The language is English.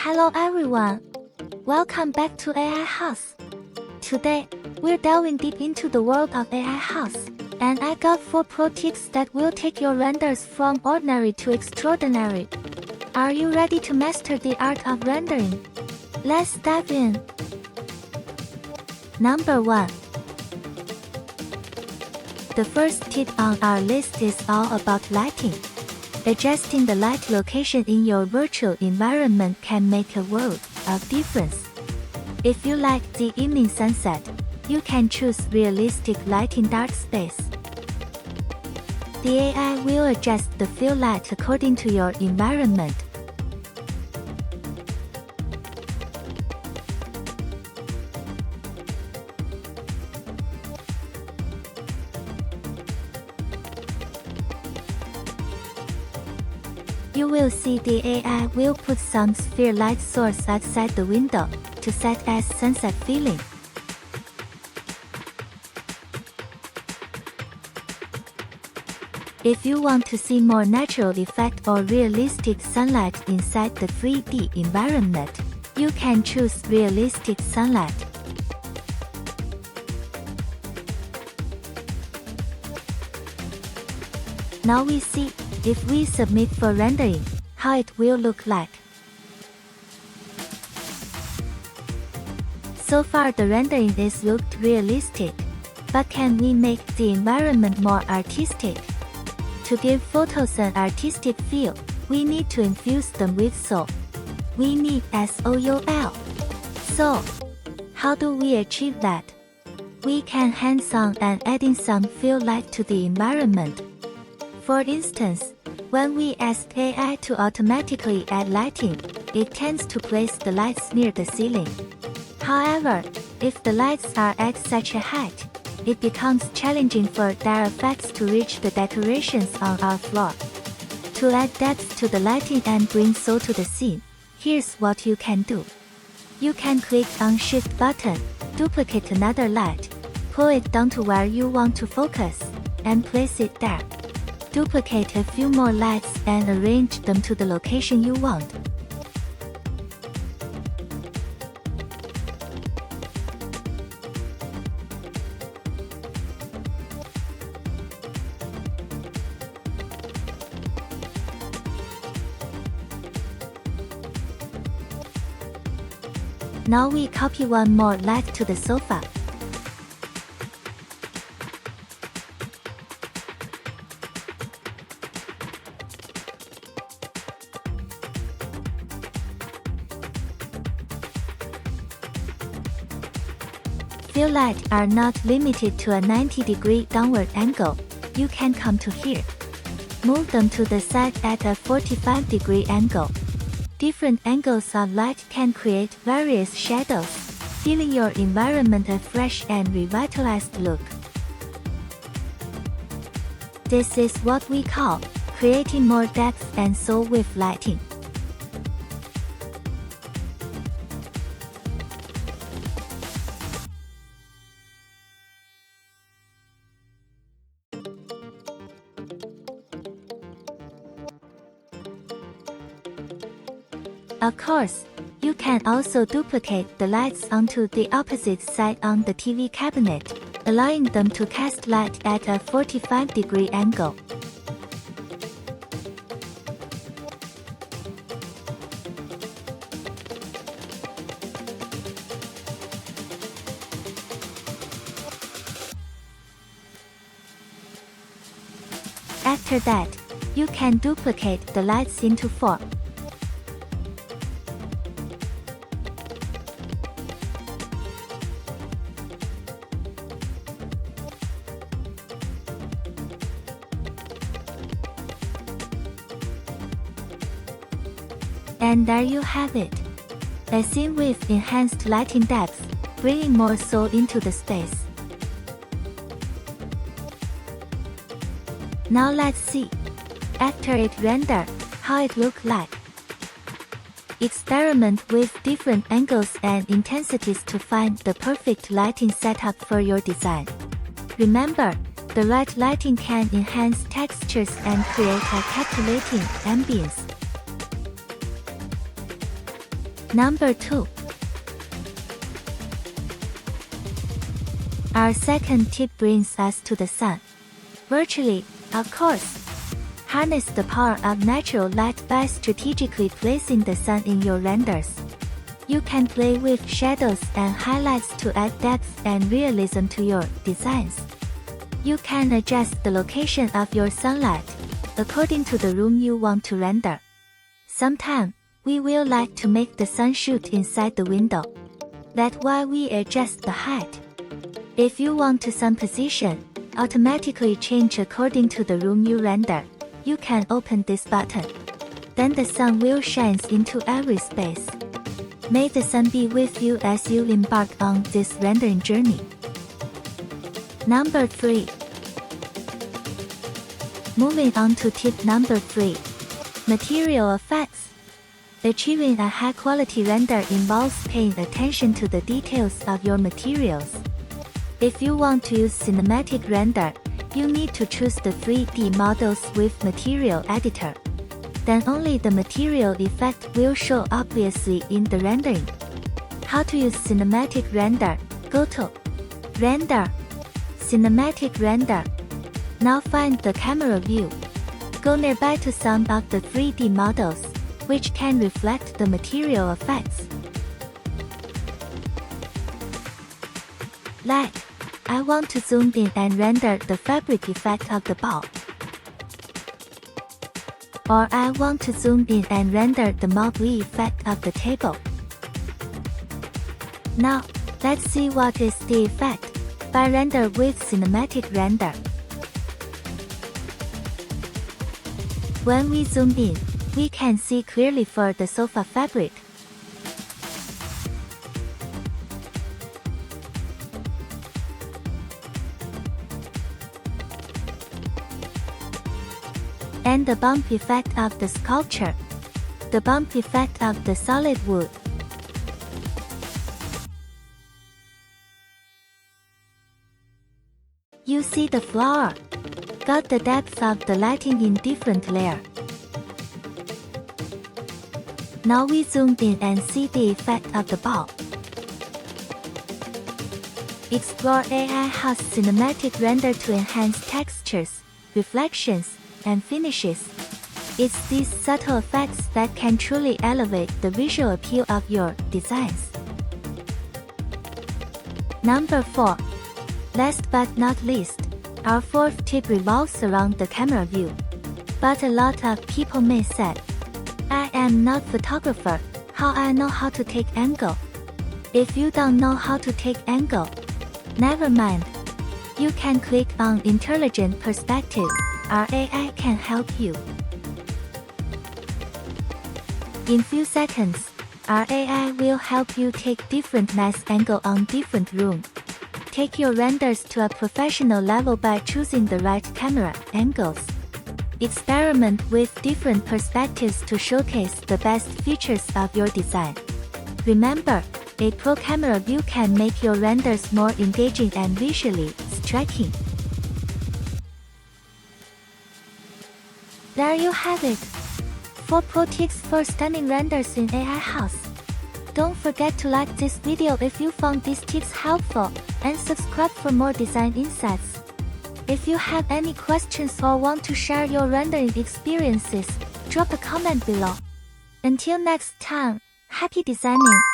Hello everyone! Welcome back to AiHouse. Today, we're delving deep into the world of AiHouse, and I got 4 pro tips that will take your renders from ordinary to extraordinary. Are you ready to master the art of rendering? Let's dive in. Number 1. The first tip on our list is all about lighting. Adjusting the light location in your virtual environment can make a world of difference. If you like the evening sunset, you can choose realistic light in dark space. The AI will adjust the fill light according to your environment. You will see the AI will put some sphere light source outside the window to set as sunset feeling. If you want to see more natural effect or realistic sunlight inside the 3D environment, you can choose realistic sunlight. Now we see, if we submit for rendering, how it will look like. So far the rendering is looked realistic, but can we make the environment more artistic? To give photos an artistic feel, we need to infuse them with soul. We need soul. So, how do we achieve that? We can hands-on and adding some fill light to the environment. For instance, when we ask AI to automatically add lighting, it tends to place the lights near the ceiling. However, if the lights are at such a height, it becomes challenging for their effects to reach the decorations on our floor. To add depth to the lighting and bring soul to the scene, here's what you can do. You can click on Shift button, duplicate another light, pull it down to where you want to focus, and place it there. Duplicate a few more lights and arrange them to the location you want. Now we copy one more light to the sofa. Fill light are not limited to a 90-degree downward angle. You can come to here. Move them to the side at a 45-degree angle. Different angles of light can create various shadows, giving your environment a fresh and revitalized look. This is what we call creating more depth and soul with lighting. Of course, you can also duplicate the lights onto the opposite side on the TV cabinet, allowing them to cast light at a 45-degree angle. After that, you can duplicate the lights into 4. And there you have it. A scene with enhanced lighting depth, bringing more soul into the space. Now let's see, after it rendered, how it looked like. Experiment with different angles and intensities to find the perfect lighting setup for your design. Remember, The right lighting can enhance textures and create a captivating ambience. Number 2. Our second tip brings us to the sun. Virtually, of course. Harness the power of natural light by strategically placing the sun in your renders. You can play with shadows and highlights to add depth and realism to your designs. You can adjust the location of your sunlight according to the room you want to render. Sometimes, we will like to make the sun shoot inside the window. That's why we adjust the height. If you want to sun position automatically change according to the room you render, you can open this button. Then the sun will shine into every space. May the sun be with you as you embark on this rendering journey. Number 3. Moving on to tip number 3. Material effects. Achieving a high-quality render involves paying attention to the details of your materials. If you want to use cinematic render, you need to choose the 3D models with Material Editor. Then only the material effect will show obviously in the rendering. How to use cinematic render? Go to Render, Cinematic Render. Now find the camera view. Go nearby to some of the 3D models, which can reflect the material effects. Like, I want to zoom in and render the fabric effect of the ball. Or I want to zoom in and render the mobley effect of the table. Now, let's see what is the effect by render with cinematic render. When we zoom in, we can see clearly for the sofa fabric. And the bump effect of the sculpture. The bump effect of the solid wood. You see the flower. Got the depth of the lighting in different layer. Now we zoom in and see the effect of the ball. Explore AiHouse cinematic render to enhance textures, reflections, and finishes. It's these subtle effects that can truly elevate the visual appeal of your designs. Number 4. Last but not least, our fourth tip revolves around the camera view. But a lot of people may say, I am not photographer, how I know how to take angle? If you don't know how to take angle, never mind. You can click on Intelligent Perspective. Our AI can help you. In few seconds, our AI will help you take different nice angle on different room. Take your renders to a professional level by choosing the right camera angles. Experiment with different perspectives to showcase the best features of your design. Remember, a pro camera view can make your renders more engaging and visually striking. There you have it. 4 pro tips for stunning renders in AiHouse. Don't forget to like this video if you found these tips helpful, and subscribe for more design insights. If you have any questions or want to share your rendering experiences, drop a comment below. Until next time, happy designing!